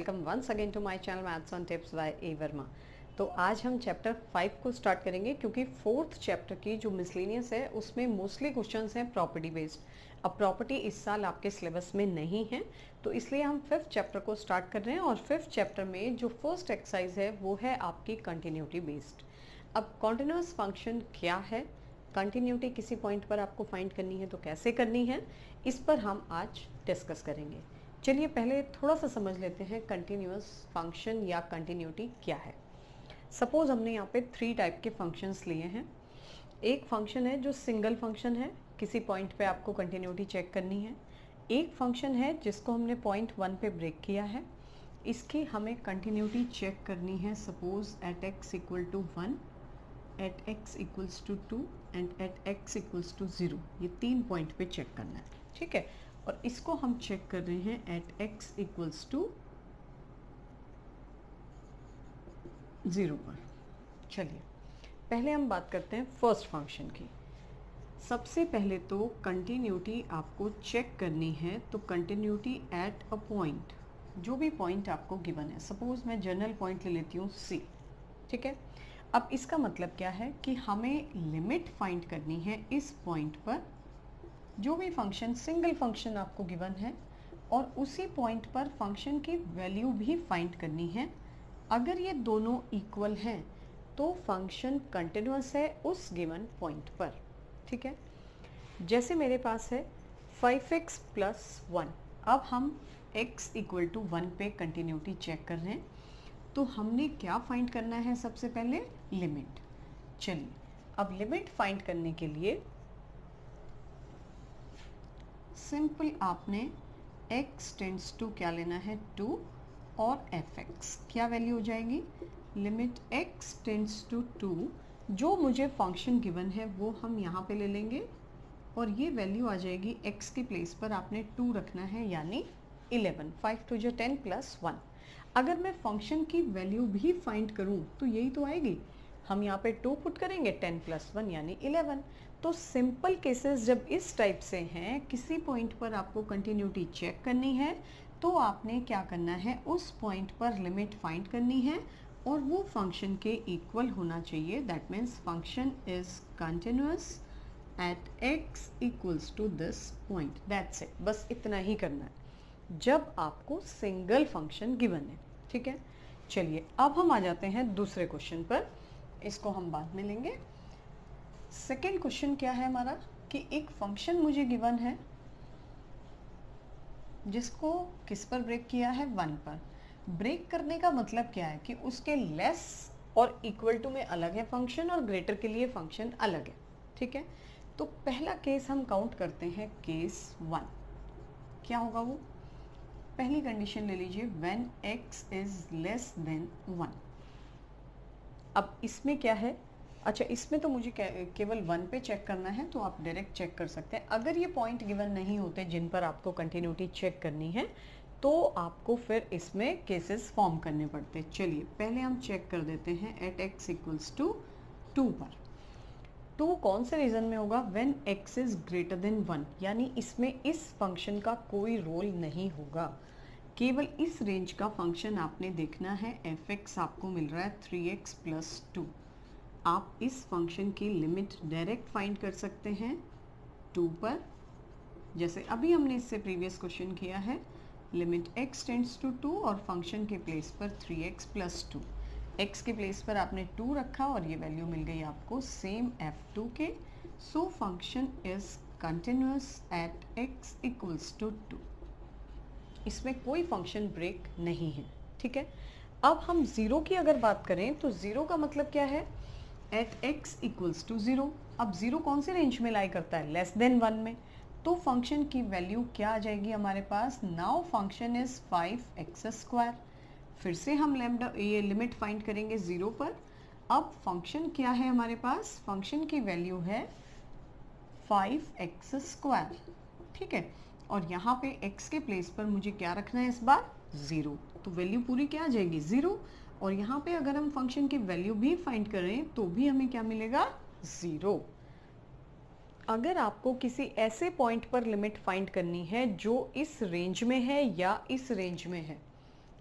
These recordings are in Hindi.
Welcome once again to my channel maths on tips by A Verma. तो आज हम चैप्टर 5 को स्टार्ट करेंगे क्योंकि फोर्थ चैप्टर की जो मिसलेनियस है उसमें मोस्टली क्वेश्चंस हैं प्रॉपर्टी बेस्ड। अब प्रॉपर्टी इस साल आपके सिलेबस में नहीं है तो इसलिए हम फिफ्थ चैप्टर को स्टार्ट कर रहे हैं और फिफ्थ चैप्टर में जो फर्स्ट एक्सरसाइज है वो है आपकी कंटिन्यूटी बेस्ड। अब कॉन्टिन्यूस फंक्शन क्या है, कंटिन्यूटी किसी पॉइंट पर आपको फाइंड करनी है तो कैसे करनी है, इस पर हम आज डिस्कस करेंगे। चलिए पहले थोड़ा सा समझ लेते हैं कंटिन्यूस फंक्शन या कंटिन्यूटी क्या है। सपोज हमने यहाँ पे 3 टाइप के फंक्शंस लिए हैं। एक फंक्शन है जो सिंगल फंक्शन है, किसी पॉइंट पे आपको कंटिन्यूटी चेक करनी है। एक फंक्शन है जिसको हमने पॉइंट 1 पे ब्रेक किया है, इसकी हमें कंटिन्यूटी चेक करनी है। Suppose at X equal to 1, at X equals to 2 and at X equals to 0। ये 3 पॉइंट पे चेक करना है, ठीक है। और इसको हम चेक कर रहे हैं एट एक्स इक्वल्स टू 0 पर। चलिए पहले हम बात करते हैं फर्स्ट फंक्शन की। सबसे पहले तो कंटिन्यूटी आपको चेक करनी है, तो कंटिन्यूटी एट अ पॉइंट, जो भी पॉइंट आपको गिवन है। सपोज मैं जनरल पॉइंट ले लेती हूँ सी, ठीक है। अब इसका मतलब क्या है कि हमें लिमिट फाइंड करनी है इस पॉइंट पर, जो भी फंक्शन सिंगल फंक्शन आपको गिवन है, और उसी पॉइंट पर फंक्शन की वैल्यू भी फाइंड करनी है। अगर ये दोनों इक्वल हैं तो फंक्शन कंटिन्यूअस है उस गिवन पॉइंट पर, ठीक है। जैसे मेरे पास है 5x प्लस 1। अब हम x इक्वल टू 1 पे कंटिन्यूटी चेक कर रहे हैं, तो हमने क्या फाइंड करना है? सबसे पहले लिमिट। चलिए अब लिमिट फाइंड करने के लिए सिंपल आपने x टेंड्स टू क्या लेना है? 2 और fx क्या वैल्यू हो जाएगी? लिमिट x टेंड्स टू 2, जो मुझे फंक्शन गिवन है वो हम यहाँ पे ले लेंगे और ये वैल्यू आ जाएगी x की प्लेस पर आपने 2 रखना है, यानी 11। 5 टू जो 10 प्लस 1। अगर मैं फंक्शन की वैल्यू भी फाइंड करूँ तो यही तो आएगी। हम यहाँ पे 2 पुट करेंगे, 10 प्लस 1 यानी 11। तो सिंपल केसेस जब इस टाइप से हैं, किसी पॉइंट पर आपको कंटिन्यूटी चेक करनी है तो आपने क्या करना है? उस पॉइंट पर लिमिट फाइंड करनी है और वो फंक्शन के इक्वल होना चाहिए। That means function is continuous at x equals to this point. That's it, बस इतना ही करना है जब आपको सिंगल फंक्शन गिवन है, ठीक है। चलिए अब हम आ जाते हैं दूसरे क्वेश्चन पर, इसको हम बाद में लेंगे। सेकेंड क्वेश्चन क्या है हमारा कि एक फंक्शन मुझे गिवन है जिसको किस पर ब्रेक किया है? 1 पर। ब्रेक करने का मतलब क्या है कि उसके लेस और इक्वल टू में अलग है फंक्शन और ग्रेटर के लिए फंक्शन अलग है, ठीक है। तो पहला केस हम काउंट करते हैं केस 1। क्या होगा वो? पहली कंडीशन ले लीजिए, when x is less than 1। अब इसमें क्या है? अच्छा, इसमें तो मुझे केवल 1 पे चेक करना है, तो आप डायरेक्ट चेक कर सकते हैं। अगर ये पॉइंट गिवन नहीं होते जिन पर आपको कंटिन्यूटी चेक करनी है तो आपको फिर इसमें केसेस फॉर्म करने पड़ते। चलिए पहले हम चेक कर देते हैं एट x इक्वल्स टू 2 पर। 2 कौन से रीजन में होगा? When x is greater than 1, यानी इसमें इस फंक्शन का कोई रोल नहीं होगा। केवल इस रेंज का फंक्शन आपने देखना है। fx आपको मिल रहा है 3x प्लस 2। आप इस फंक्शन की लिमिट डायरेक्ट फाइंड कर सकते हैं 2 पर, जैसे अभी हमने इससे प्रीवियस क्वेश्चन किया है। लिमिट x टेंड्स टू 2 और फंक्शन के प्लेस पर 3x प्लस 2। x के प्लेस पर आपने 2 रखा और ये वैल्यू मिल गई आपको सेम f2 के। So function is continuous at x equals to 2। इसमें कोई फंक्शन ब्रेक नहीं है, ठीक है। अब हम 0 की अगर बात करें तो 0 का मतलब क्या है? At x equals to 0। अब 0 कौन से रेंज में लाई करता है? लेस देन 1 में। तो फंक्शन की वैल्यू क्या आ जाएगी हमारे पास? Now function is 5x²। फिर से हम लैम्डा ये लिमिट फाइंड करेंगे 0 पर। अब फंक्शन क्या है हमारे पास? फंक्शन की वैल्यू है 5x², ठीक है। और यहाँ पे x के प्लेस पर मुझे क्या रखना है इस बार? 0। तो वैल्यू पूरी क्या आ जाएगी? 0। और यहाँ पे अगर हम फंक्शन की वैल्यू भी फाइंड करें तो भी हमें क्या मिलेगा? 0। अगर आपको किसी ऐसे पॉइंट पर लिमिट फाइंड करनी है जो इस रेंज में है या इस रेंज में है,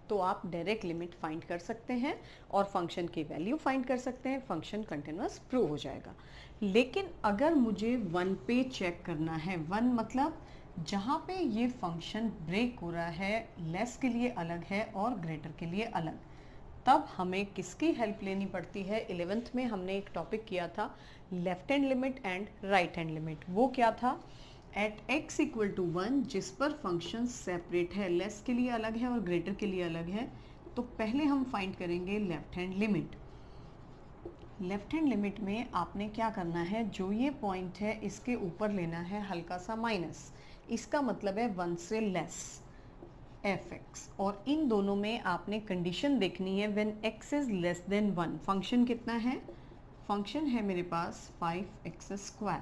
तो आप डायरेक्ट लिमिट फाइंड कर सकते हैं और फंक्शन की वैल्यू फाइंड कर सकते हैं, फंक्शन कंटिन्यूअस प्रूव हो जाएगा। लेकिन अगर मुझे 1 पे चेक करना है, 1 मतलब जहाँ पे ये फंक्शन ब्रेक हो रहा है, लेस के लिए अलग है और ग्रेटर के लिए अलग, तब हमें किसकी हेल्प लेनी पड़ती है? 11th में हमने एक टॉपिक किया था left hand limit and right hand limit. वो क्या था? एट x इक्वल टू 1 जिस पर फंक्शन सेपरेट है, लेस के लिए अलग है और ग्रेटर के लिए अलग है, तो पहले हम फाइंड करेंगे left hand limit. Left hand limit में आपने क्या करना है, जो ये पॉइंट है इसके ऊपर लेना है हल्का सा माइनस, इसका मतलब है 1 से लेस fx, और इन दोनों में आपने कंडीशन देखनी है when x is less than 1। Function कितना है? फंक्शन है मेरे पास 5x²,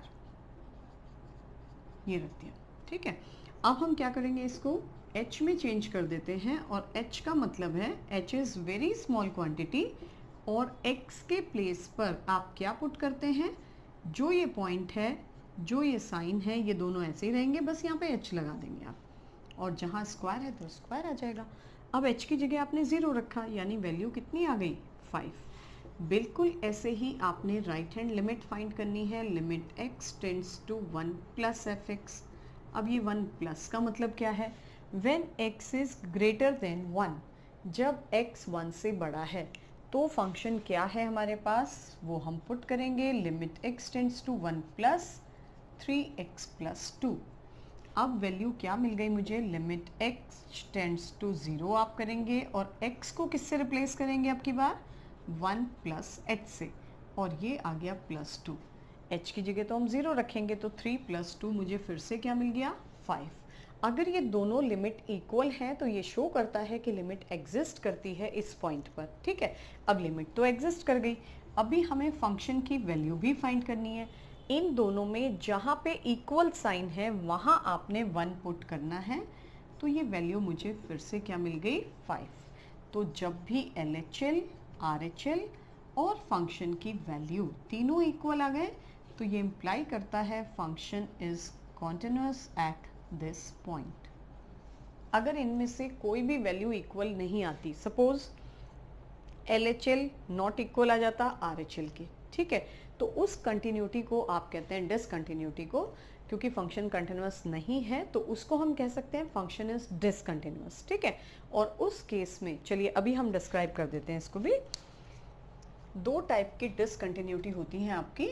ये रख दिया, ठीक है। अब हम क्या करेंगे, इसको h में चेंज कर देते हैं, और h का मतलब है h is very small quantity, और x के प्लेस पर आप क्या पुट करते हैं, जो ये पॉइंट है, जो ये साइन है, ये दोनों ऐसे ही रहेंगे, बस यहाँ पे h लगा देंगे आप, और जहाँ स्क्वायर है तो स्क्वायर आ जाएगा। अब h की जगह आपने 0 रखा, यानी वैल्यू कितनी आ गई? 5। बिल्कुल ऐसे ही आपने राइट हैंड लिमिट फाइंड करनी है, limit x tends to 1 plus fx। अब ये 1 प्लस का मतलब क्या है? When x is greater than 1, जब x 1 से बड़ा है, तो फंक्शन क्या है हमारे पास, वो हम पुट करेंगे limit x tends to 1 plus 3x plus 2। अब वैल्यू क्या मिल गई मुझे? लिमिट x टेंड्स टू 0 आप करेंगे, और x को किससे रिप्लेस करेंगे अब की बार? 1 प्लस h से, और ये आ गया प्लस 2। h की जगह तो हम 0 रखेंगे, तो 3 प्लस 2 मुझे फिर से क्या मिल गया? 5। अगर ये दोनों लिमिट इक्वल हैं तो ये शो करता है कि लिमिट एग्जिस्ट करती है इस पॉइंट पर, ठीक है। अब लिमिट तो एग्जिस्ट कर गई, अभी हमें फंक्शन की वैल्यू भी फाइंड करनी है। इन दोनों में जहाँ पे इक्वल साइन है वहाँ आपने 1 पुट करना है, तो ये वैल्यू मुझे फिर से क्या मिल गई? 5। तो जब भी LHL, RHL और फंक्शन की वैल्यू तीनों इक्वल आ गए, तो ये इम्प्लाई करता है function is continuous at this point. अगर इनमें से कोई भी वैल्यू इक्वल नहीं आती, सपोज LHL नॉट इक्वल आ जाता RHL के, ठीक है, तो उस कंटिन्यूटी को आप कहते हैं डिसकंटिन्यूटी को, क्योंकि फंक्शन कंटिन्यूअस नहीं है तो उसको हम कह सकते हैं फंक्शन इज डिसकंटिन्यूअस, ठीक है। और उस केस में चलिए अभी हम डिस्क्राइब कर देते हैं इसको भी। 2 टाइप की डिसकंटिन्यूटी होती हैं आपकी,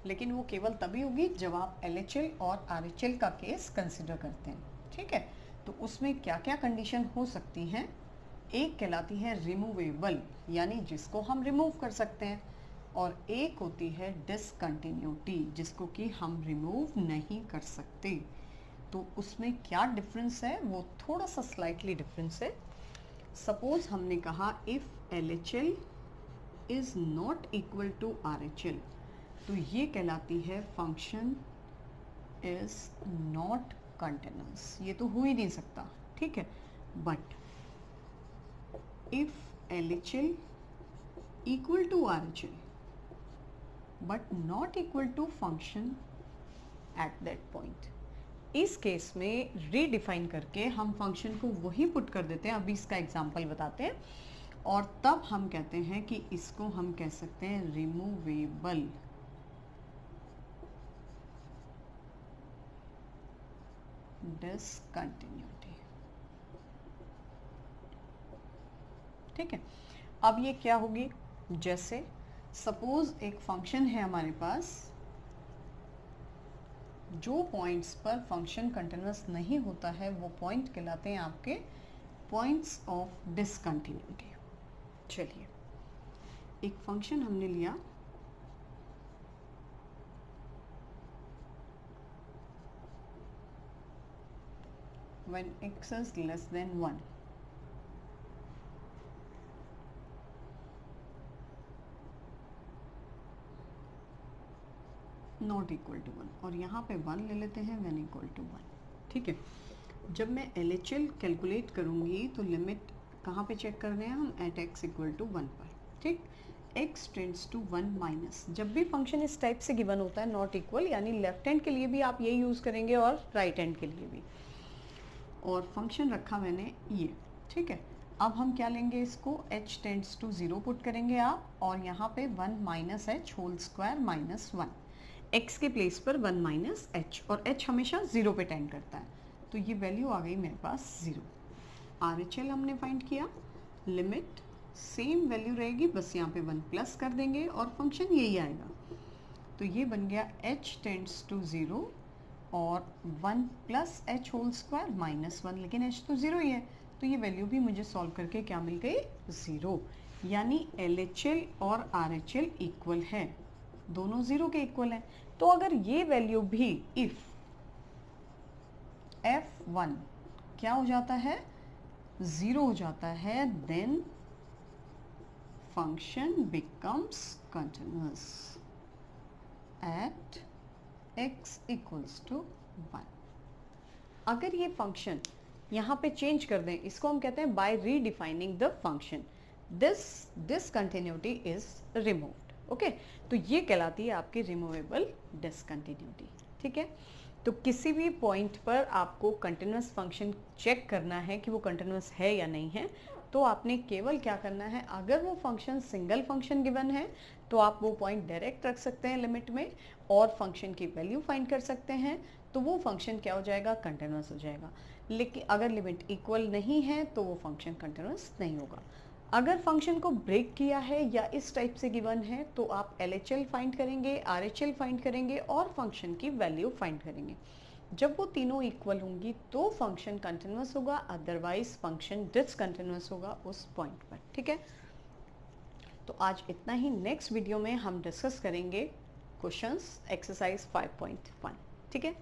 लेकिन वो केवल तभी होगी जब आप LHL और RHL का केस कंसिडर करते हैं, ठीक है। तो उसमें क्या क्या कंडीशन हो सकती हैं? एक कहलाती है रिमूवेबल, यानी जिसको हम रिमूव कर सकते हैं, और एक होती है डिसकंटिन्यूटी, जिसको कि हम रिमूव नहीं कर सकते। तो उसमें क्या डिफरेंस है? वो थोड़ा सा स्लाइटली डिफरेंस है। सपोज हमने कहा if LHL is not equal to RHL, तो ये कहलाती है फंक्शन इज नॉट कंटिन्यूअस, ये तो हो ही नहीं सकता, ठीक है। But if LHL equal to RHL but not equal to function at that point, इस केस में रीडिफाइन करके हम फंक्शन को वही पुट कर देते हैं। अभी इसका एग्जांपल बताते हैं, और तब हम कहते हैं कि इसको हम कह सकते हैं रिमूवेबल डिसकंटिन्यूटी, ठीक है। अब ये क्या होगी? जैसे सपोज एक फंक्शन है हमारे पास, जो पॉइंट्स पर फंक्शन कंटिन्यूअस नहीं होता है वो पॉइंट कहलाते हैं आपके पॉइंट्स ऑफ डिसकंटिन्यूटी। चलिए एक फंक्शन हमने लिया, when x is less than 1, not equal to 1, और यहाँ पे 1 ले लेते हैं व्हेन इक्वल टू 1, ठीक है। जब मैं LHL कैलकुलेट करूँगी तो लिमिट कहाँ पे चेक कर रहे हैं हम? एट x इक्वल टू 1 पर, ठीक। x टेंड्स टू 1 माइनस, जब भी फंक्शन इस टाइप से गिवन होता है नॉट इक्वल, यानी लेफ्ट हैंड के लिए भी आप ये यूज़ करेंगे और राइट हैंड के लिए भी। और फंक्शन रखा मैंने ये, ठीक है। अब हम क्या लेंगे, इसको h टेंड्स टू 0 पुट करेंगे आप, और यहाँ पे 1 minus H whole square minus 1, x के प्लेस पर 1 माइनस एच, और h हमेशा 0 पे टेंड करता है, तो ये वैल्यू आ गई मेरे पास 0। RHL हमने फाइंड किया, लिमिट सेम वैल्यू रहेगी, बस यहाँ पे 1 प्लस कर देंगे और फंक्शन यही आएगा। तो ये बन गया h टेंड्स टू 0 और 1 plus H whole square minus 1, लेकिन h तो 0 ही है, तो ये वैल्यू भी मुझे सॉल्व करके क्या मिल गई, 0। यानी LHL और RHL इक्वल है, दोनों 0 के इक्वल है। तो अगर ये वैल्यू भी इफ F1 क्या हो जाता है, 0 हो जाता है, then function becomes continuous at x equals to 1। अगर ये फंक्शन यहाँ पे चेंज कर दें, इसको हम कहते हैं by redefining the function, this discontinuity is removed. Okay, तो ये कहलाती है आपकी रिमूवेबल डिसकंटिन्यूटी, ठीक है। तो किसी भी पॉइंट पर आपको कंटिन्यूअस फंक्शन चेक करना है कि वो कंटिन्यूअस है या नहीं है, तो आपने केवल क्या करना है, अगर वो फंक्शन सिंगल फंक्शन गिवन है तो आप वो पॉइंट डायरेक्ट रख सकते हैं लिमिट में और फंक्शन की वैल्यू फाइंड कर सकते हैं, तो वो फंक्शन क्या हो जाएगा, कंटिन्यूअस हो जाएगा। लेकिन अगर लिमिट इक्वल नहीं है तो वो फंक्शन कंटिन्यूअस नहीं होगा। अगर फंक्शन को ब्रेक किया है या इस टाइप से गिवन है तो आप LHL फाइंड करेंगे, RHL फाइंड करेंगे और फंक्शन की वैल्यू फाइंड करेंगे। जब वो तीनों इक्वल होंगी तो फंक्शन कंटिन्यूअस होगा, अदरवाइज फंक्शन डिसकंटिन्यूअस होगा उस पॉइंट पर, ठीक है। तो आज इतना ही, नेक्स्ट वीडियो में हम डिस्कस करेंगे क्वेश्चंस एक्सरसाइज 5.1, ठीक है।